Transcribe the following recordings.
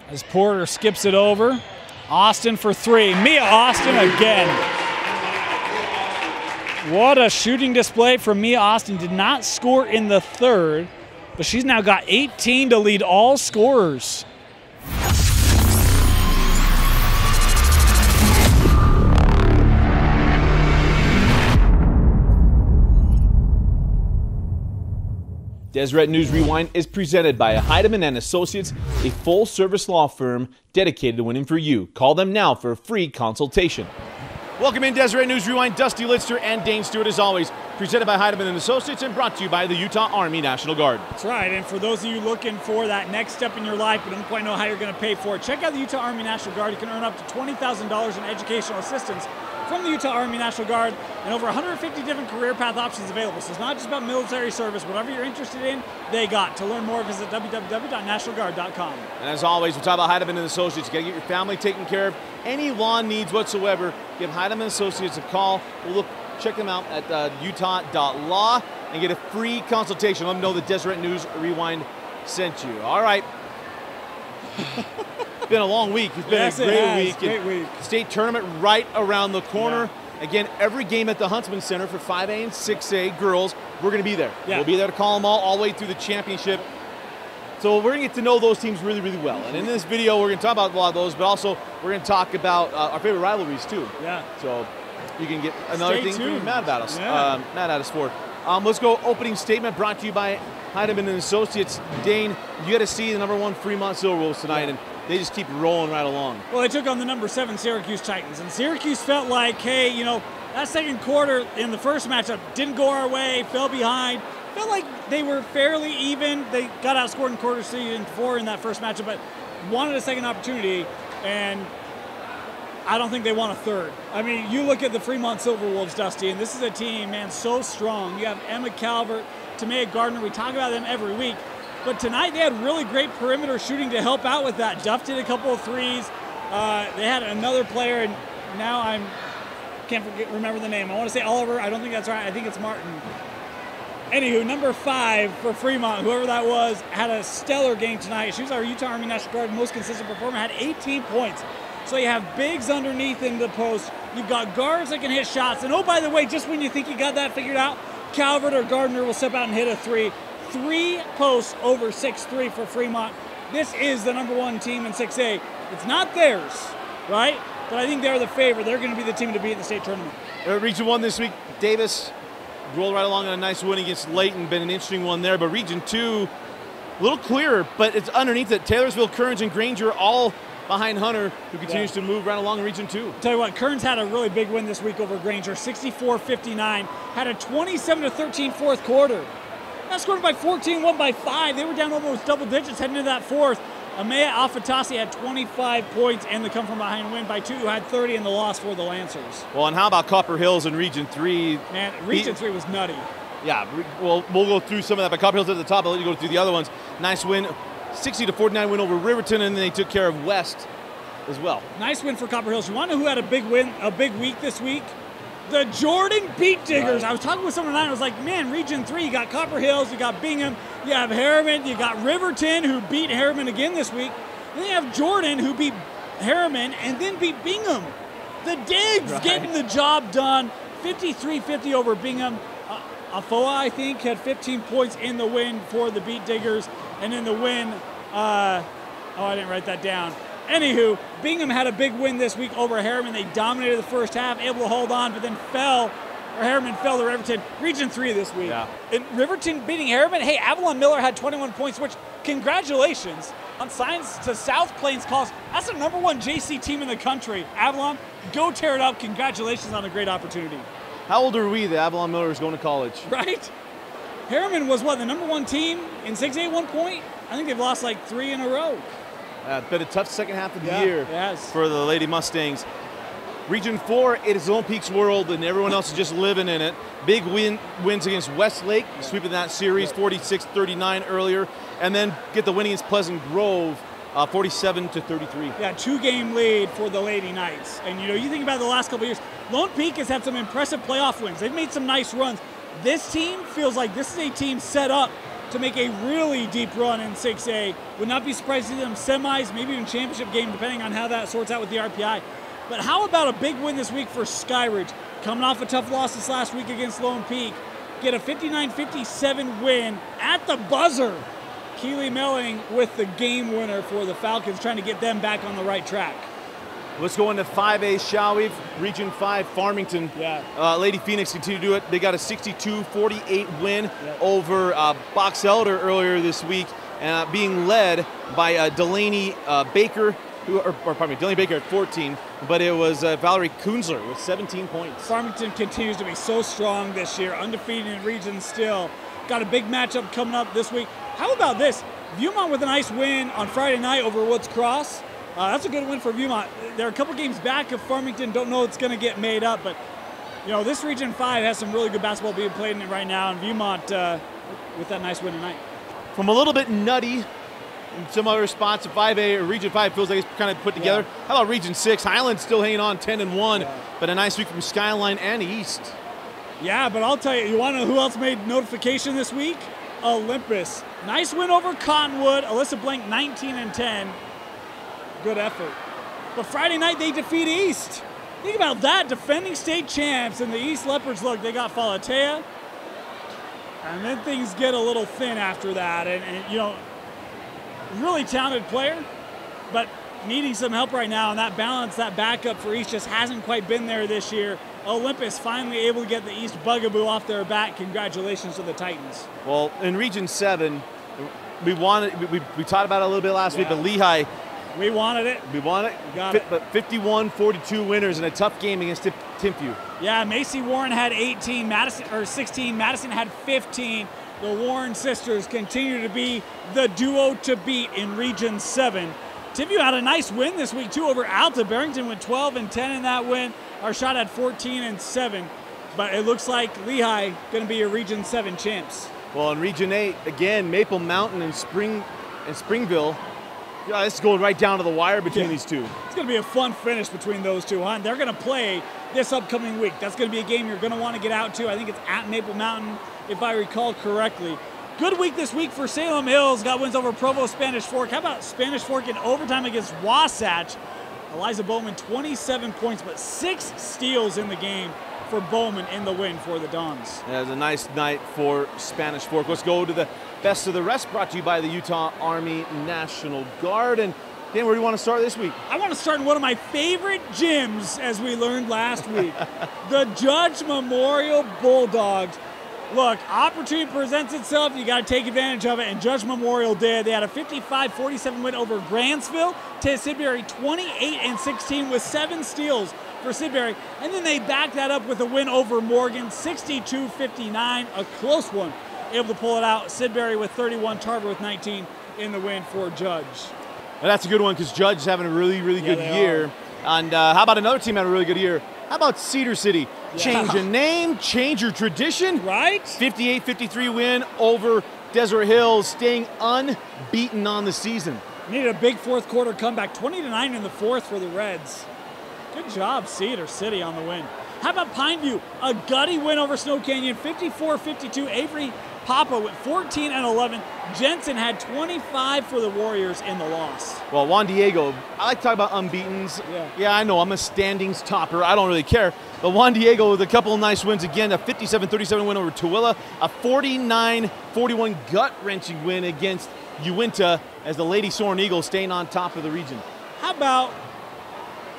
As Porter skips it over. Austin for three. Mia Austin again. What a shooting display from Mia Austin. Did not score in the third, but she's now got 18 to lead all scorers. Deseret News Rewind is presented by Heidemann & Associates, a full-service law firm dedicated to winning for you. Call them now for a free consultation. Welcome in Deseret News Rewind. Dusty Litster and Dane Stewart, as always, presented by Heidemann & Associates and brought to you by the Utah Army National Guard. That's right, and for those of you looking for that next step in your life but don't quite know how you're going to pay for it, check out the Utah Army National Guard. You can earn up to $20,000 in educational assistance from the Utah Army National Guard, and over 150 different career path options available. So it's not just about military service. Whatever you're interested in, they got. To learn more, visit www.nationalguard.com. And as always, we talk about Heidemann & Associates. You got to get your family taken care of. Any law needs whatsoever, give Heidemann & Associates a call. We'll check them out at utah.law and get a free consultation. Let them know the Deseret News Rewind sent you. All right. It's been a long week. It's been a great week. State tournament right around the corner. Yeah. Again, every game at the Huntsman Center for 5A and 6A girls, we're going to be there. Yeah. We'll be there to call them all the way through the championship. So we're going to get to know those teams really, really well. And in this video, we're going to talk about a lot of those, but also we're going to talk about our favorite rivalries too. Yeah. So you can get another thing for you mad about us. Yeah. Mad at us for. Let's go. Opening statement brought to you by Heidemann & Associates. Dane, you got to see the #1 Fremont Silver Wolves tonight, and they just keep rolling right along. Well, they took on the #7 Syracuse Titans, and Syracuse felt like, hey, you know, that second quarter in the first matchup didn't go our way, fell behind. Felt like they were fairly even. They got outscored in quarter 3 and 4 in that first matchup, but wanted a second opportunity, and I don't think they won a third. I mean, you look at the Fremont Silver Wolves, Dusty, and this is a team, man, so strong. You have Emma Calvert, Tamea Gardner. We talk about them every week. But tonight they had really great perimeter shooting to help out with that. Duff did a couple of threes. They had another player, and now I can't remember the name. I want to say Oliver. I don't think that's right. I think it's Martin. Anywho, #5 for Fremont, whoever that was, had a stellar game tonight. She was our Utah Army National Guard most consistent performer, had 18 points. So you have bigs underneath in the post. You've got guards that can hit shots. And oh, by the way, just when you think you got that figured out, Calvert or Gardner will step out and hit a three. 3 posts over 6'3" for Fremont. This is the #1 team in 6A. It's not theirs, right? But I think they're the favorite. They're going to be the team to beat in the state tournament. Region 1 this week, Davis rolled right along on a nice win against Layton. Been an interesting one there. But Region 2, a little clearer, but it's underneath it. Taylorsville, Kearns, and Granger all behind Hunter, who continues to move right along in Region 2. Tell you what, Kearns had a really big win this week over Granger, 64-59. Had a 27-13 fourth quarter. Now scored by 14, won by 5. They were down almost double digits heading into that fourth. Amaya Afatasi had 25 points and the come-from-behind win by 2, who had 30 in the loss for the Lancers. Well, and how about Copper Hills in Region 3? Man, Region 3 was nutty. Yeah, well, we'll go through some of that, but Copper Hills at the top. I'll let you go through the other ones. Nice win, 60-49 win over Riverton, and then they took care of West as well. Nice win for Copper Hills. You want to know who had a big win, a big week this week? The Jordan Beat Diggers. Right. I was talking with someone tonight, and I was like, man, Region 3, you got Copper Hills, you got Bingham, you have Harriman, you got Riverton, who beat Harriman again this week. Then you have Jordan, who beat Harriman and then beat Bingham. The Digs getting the job done. 53-50 over Bingham. Afoa, I think, had 15 points in the win for the Beat Diggers. And in the win, I didn't write that down. Anywho, Bingham had a big win this week over Harriman. They dominated the first half, able to hold on, but then Harriman fell to Riverton. Region 3 this week. Yeah. And Riverton beating Harriman. Hey, Avalon Miller had 21 points, which, congratulations on signs to South Plains College. That's the #1 JC team in the country. Avalon, go tear it up. Congratulations on a great opportunity. How old are we that Avalon Miller is going to college? Right? Harriman was, what, the #1 team in 6A at one point? I think they've lost like 3 in a row. Been a tough second half of the year for the Lady Mustangs. Region 4, it is Lone Peak's world, and everyone else is just living in it. Big wins against Westlake, sweeping that series 46-39 earlier, and then get the win against Pleasant Grove, 47-33. Yeah, 2-game lead for the Lady Knights. And you know, you think about the last couple of years, Lone Peak has had some impressive playoff wins. They've made some nice runs. This team feels like this is a team set up to make a really deep run in 6A. Would not be surprised to see them semis, maybe even championship game, depending on how that sorts out with the RPI. But how about a big win this week for Skyridge? Coming off a tough loss this last week against Lone Peak. Get a 59-57 win at the buzzer. Keely Melling with the game winner for the Falcons, trying to get them back on the right track. Let's go into 5A, shall we? Region 5, Farmington. Yeah. Lady Phoenix continue to do it. They got a 62-48 win over Box Elder earlier this week, being led by Delaney Baker, Delaney Baker at 14, but it was Valerie Kunzler with 17 points. Farmington continues to be so strong this year, undefeated in region still. Got a big matchup coming up this week. How about this? Viewmont with a nice win on Friday night over Woods Cross. That's a good win for Viewmont. They're a couple games back of Farmington. Don't know it's going to get made up, but this Region 5 has some really good basketball being played in it right now, and Viewmont with that nice win tonight. From a little bit nutty in some other spots, 5A or Region 5 feels like it's kind of put together. Yeah. How about Region 6? Highland still hanging on 10-1, but a nice week from Skyline and East. Yeah, but I'll tell you, you want to know who else made notification this week? Olympus. Nice win over Cottonwood. Alyssa Blank 19-10. Good effort. But Friday night they defeat East. Think about that, defending state champs, and the East Leopards, look, they got Falatea. And then things get a little thin after that. And really talented player, but needing some help right now. And that balance, that backup for East just hasn't quite been there this year. Olympus finally able to get the East Bugaboo off their back. Congratulations to the Titans. Well, in Region 7, we talked about it a little bit last week, but Lehigh, we wanted it. We won it. We got it. But 51-42 winners in a tough game against Timpview. Yeah, Macy Warren had 18, 16. Madison had 15. The Warren sisters continue to be the duo to beat in Region 7. Timpview had a nice win this week, too, over Alta. Barrington went 12-10 in that win. Our shot had 14-7. But it looks like Lehigh going to be your Region 7 champs. Well, in Region 8, again, Maple Mountain and Springville. Yeah, this is going right down to the wire between these two. It's going to be a fun finish between those two, huh? They're going to play this upcoming week. That's going to be a game you're going to want to get out to. I think it's at Maple Mountain, if I recall correctly. Good week this week for Salem Hills. Got wins over Provo Spanish Fork. How about Spanish Fork in overtime against Wasatch? Eliza Bowman, 27 points, but 6 steals in the game for Bowman in the win for the Dons. Yeah, it was a nice night for Spanish Fork. Let's go to the best of the rest, brought to you by the Utah Army National Guard. And Dan, where do you want to start this week? I want to start in one of my favorite gyms, as we learned last week, the Judge Memorial Bulldogs. Look, opportunity presents itself. You got to take advantage of it, and Judge Memorial did. They had a 55-47 win over Grantsville. Sidbury 28-16 with 7 steals for Sidbury, and then they backed that up with a win over Morgan, 62-59, a close one. Able to pull it out. Sidbury with 31, Tarver with 19 in the win for Judge. Well, that's a good one because Judge is having a really, really good year. And how about another team having a really good year? How about Cedar City? Change your name, change your tradition. Right? 58-53 win over Deseret Hills, staying unbeaten on the season. Needed a big fourth quarter comeback, 20-9 in the fourth for the Reds. Good job, Cedar City on the win. How about Pineview? A gutty win over Snow Canyon, 54-52. Avery Papa with 14-11. Jensen had 25 for the Warriors in the loss. Well, Juan Diego, I like to talk about unbeatens. Yeah, I know, I'm a standings topper. I don't really care. But Juan Diego with a couple of nice wins again, a 57-37 win over Tooele, a 49-41 gut-wrenching win against Uinta as the Lady Soaring Eagles staying on top of the region. How about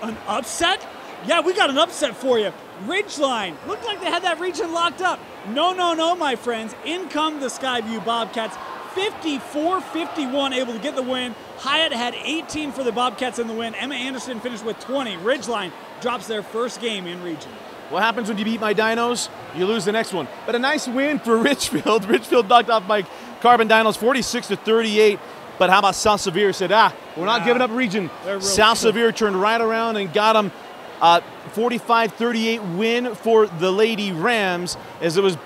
an upset? Yeah, we got an upset for you. Ridgeline. Looked like they had that region locked up. No, my friends. In come the Skyview Bobcats. 54-51, able to get the win. Hyatt had 18 for the Bobcats in the win. Emma Anderson finished with 20. Ridgeline drops their first game in region. What happens when you beat my Dinos? You lose the next one. But a nice win for Richfield. Richfield knocked off my Carbon Dinos 46-38. But how about South Sevier said, we're not giving up region. South Sevier turned right around and got them 45-38 win for the Lady Rams, as it was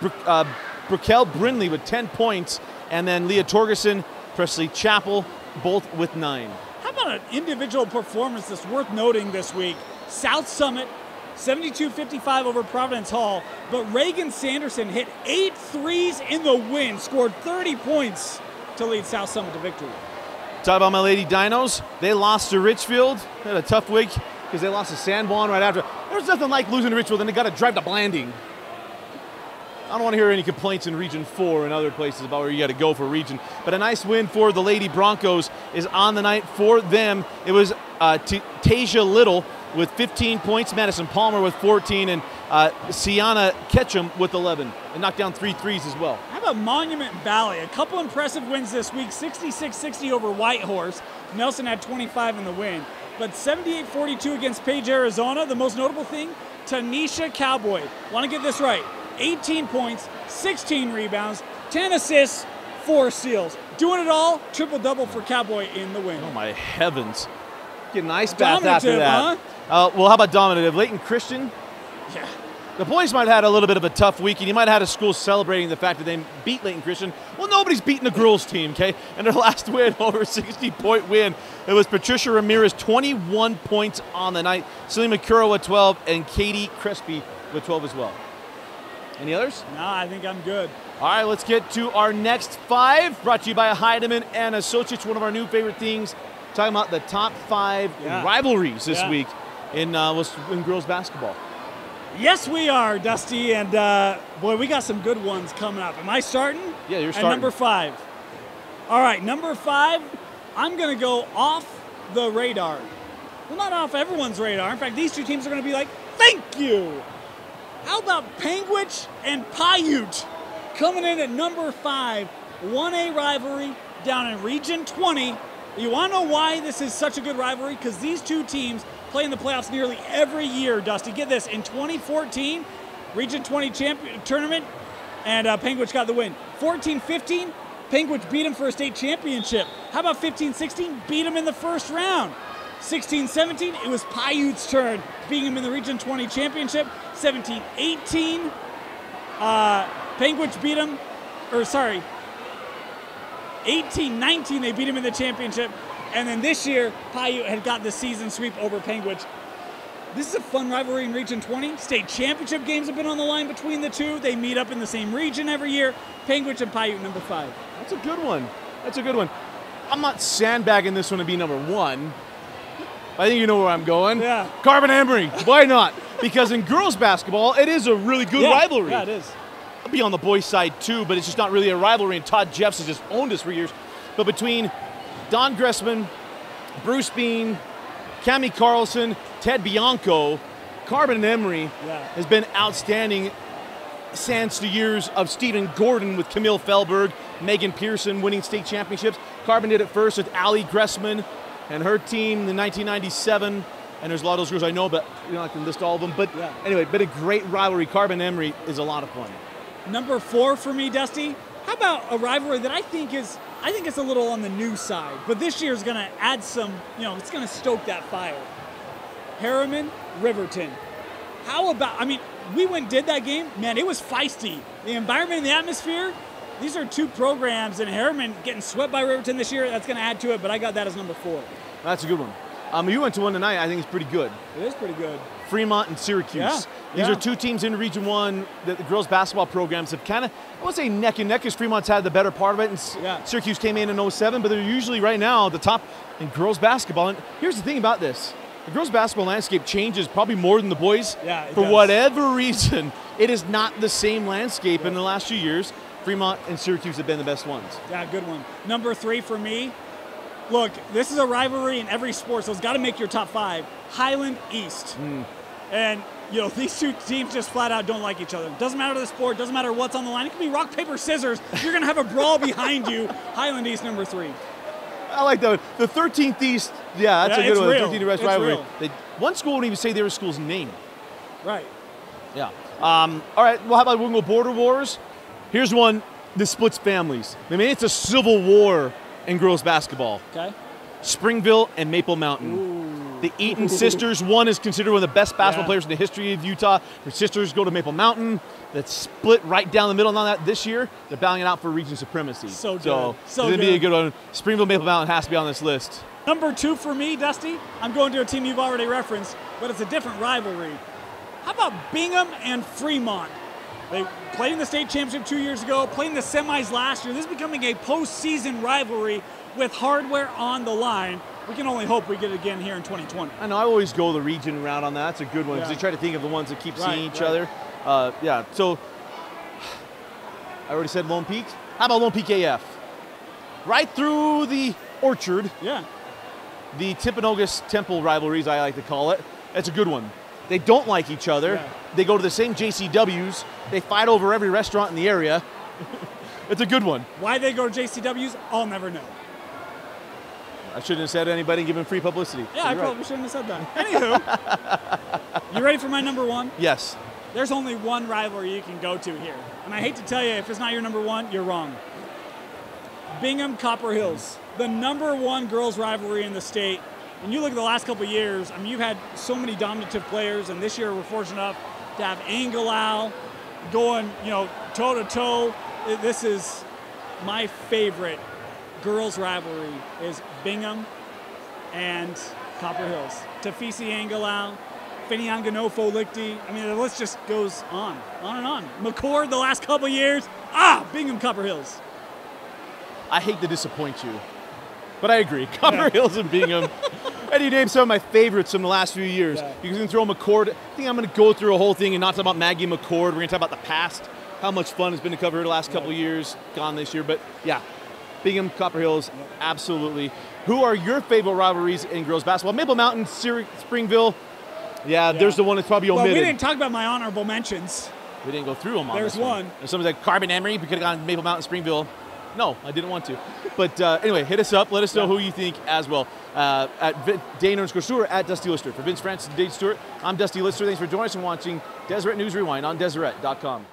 Brickell Brindley with 10 points, and then Leah Torgerson, Presley Chappell, both with 9. How about an individual performance that's worth noting this week? South Summit, 72-55 over Providence Hall, but Reagan Sanderson hit 8 threes in the win, scored 30 points to lead South Summit to victory. Talk about my Lady Dinos. They lost to Richfield. They had a tough week because they lost to Sanborn right after. There's nothing like losing to Richfield, then they got to drive to Blanding. I don't want to hear any complaints in Region 4 and other places about where you got to go for region. But a nice win for the Lady Broncos is on the night for them. It was Tasia Little with 15 points, Madison Palmer with 14, and Sienna Ketchum with 11. And knocked down 3 threes as well. How about Monument Valley? A couple impressive wins this week, 66-60 over Whitehorse. Nelson had 25 in the win. But 78-42 against Page, Arizona. The most notable thing, Tanisha Cowboy. Want to get this right. 18 points, 16 rebounds, 10 assists, 4 steals. Doing it all, triple-double for Cowboy in the win. Oh, my heavens. Get an ice bath after that. Huh? Well, how about dominative? Layton Christian? Yeah. The boys might have had a little bit of a tough week, and you might have had a school celebrating the fact that they beat Layton Christian. Well, nobody's beaten the girls' team, okay? And their last win, over 60-point win, it was Patricia Ramirez, 21 points on the night. Celine McCurrow with 12, and Katie Crespi with 12 as well. Any others? No, I think I'm good. All right, let's get to our next 5, brought to you by Heidemann and Associates, one of our new favorite things, talking about the top 5 rivalries this week in girls basketball. Yes, we are, Dusty, and boy, we got some good ones coming up. Am I starting? Yeah, you're starting. At number 5. All right, number 5, I'm going to go off the radar. Well, not off everyone's radar. In fact, these two teams are going to be like, thank you. How about Panguitch and Paiute coming in at number 5, 1A rivalry down in Region 20. You want to know why this is such a good rivalry? Because these two teams play in the playoffs nearly every year, Dusty. Get this, in 2014, Region 20 tournament, and Panguitch got the win. 14-15, Panguitch beat them for a state championship. How about 15-16? Beat them in the first round. 16-17, it was Paiute's turn, beating them in the Region 20 championship. 17-18, Panguitch beat them, 18-19, they beat them in the championship. And then this year, Paiute had got the season sweep over Panguitch. This is a fun rivalry in Region 20. State championship games have been on the line between the two. They meet up in the same region every year. Panguitch and Paiute, number 5. That's a good one. That's a good one. I'm not sandbagging this one to be number 1. I think you know where I'm going. Yeah. Carbon Emery. Why not? Because in girls basketball, it is a really good rivalry. Yeah, it is. I'll be on the boys' side too, but it's just not really a rivalry, and Todd Jeffs has just owned us for years. But between Don Gressman, Bruce Bean, Cami Carlson, Ted Bianco, Carbon Emery has been outstanding since the years of Stephen Gordon with Camille Fellberg, Megan Pearson winning state championships. Carbon did it first with Allie Gressman and her team in 1997. And there's a lot of those girls I know, but you know, I can list all of them. But anyway, been a great rivalry. Carbon Emery is a lot of fun. Number 4 for me, Dusty. How about a rivalry that I think it's a little on the new side, but this year is going to add some, it's going to stoke that fire. Harriman, Riverton. How about, we went and did that game. Man, it was feisty. The environment and the atmosphere, these are two programs, and Harriman getting swept by Riverton this year, that's going to add to it, but I got that as number 4. That's a good one. You went to one tonight. I think it's pretty good. It is pretty good. Fremont and Syracuse. These are two teams in Region 1 that the girls' basketball programs have kind of, I won't say neck and neck, because Fremont's had the better part of it, and Syracuse came in 07, but they're usually right now at the top in girls' basketball. And here's the thing about this. The girls' basketball landscape changes probably more than the boys. For whatever reason, it is not the same landscape in the last few years. Fremont and Syracuse have been the best ones. Yeah, good one. Number 3 for me. Look, this is a rivalry in every sport, so it's got to make your top 5. Highland East. And, these two teams just flat out don't like each other. Doesn't matter the sport, doesn't matter what's on the line. It could be rock, paper, scissors. You're going to have a brawl behind you. Highland East, number 3. I like that one. The 13th East, that's a good one. Real. 13th West rivalry. One school wouldn't even say their school's name. Right. Yeah. All right, well, how about we'll go Border Wars? Here's one that splits families. It's a civil war in girls basketball. Okay. Springville and Maple Mountain. Ooh. The Eaton sisters, one is considered one of the best basketball players in the history of Utah. Her sisters go to Maple Mountain. That's split right down the middle on that this year. They're battling it out for region supremacy. So good. So it's going to be a good one. Springville, Maple Mountain has to be on this list. Number 2 for me, Dusty, I'm going to a team you've already referenced, but it's a different rivalry. How about Bingham and Fremont? They played in the state championship 2 years ago, played in the semis last year. This is becoming a postseason rivalry with hardware on the line. We can only hope we get it again here in 2020. I know, I always go the region route on that. That's a good one, because they try to think of the ones that keep seeing each other. Yeah, so I already said Lone Peak. How about Lone Peak AF? Right through the orchard. Yeah. The Timpanogos Temple rivalries, I like to call it. That's a good one. They don't like each other. Yeah. They go to the same JCWs. They fight over every restaurant in the area. It's a good one. Why they go to JCWs, I'll never know. I shouldn't have said anybody and given free publicity. Yeah, so I probably shouldn't have said that. Anywho, you ready for my number one? Yes. There's only one rivalry you can go to here. And I hate to tell you, if it's not your number one, you're wrong. Bingham Copper Hills, the number one girls rivalry in the state. When you look at the last couple of years, I mean, you've had so many dominative players, and this year we're fortunate enough to have Angelau going, you know, toe-to-toe. This is my favorite girls rivalry is Bingham and Copper Hills. Tafisi Angelau, Finianganofo Lichty. I mean, the list just goes on and on. McCord the last couple of years. Bingham Copper Hills. I hate to disappoint you, but I agree. Copper Hills and Bingham. And you named some of my favorites from the last few years. Yeah. You can throw McCord. I think I'm going to go through a whole thing and not talk about Maggie McCord. We're going to talk about the past, how much fun has been to cover her the last couple of years, gone this year. But yeah, Bingham, Copper Hills, absolutely. Who are your favorite rivalries in girls basketball? Maple Mountain, Springville. Yeah, there's the one that's probably omitted. Well, we didn't talk about my honorable mentions. We didn't go through them on There's this one. And someone said Carbon Emery. We could have gone Maple Mountain, Springville. No, I didn't want to. But anyway, hit us up. Let us know who you think as well. At Dane _ Stewart, at Dusty Litster. For Vince Francis and Dane Stewart, I'm Dusty Litster. Thanks for joining us and watching Deseret News Rewind on Deseret.com.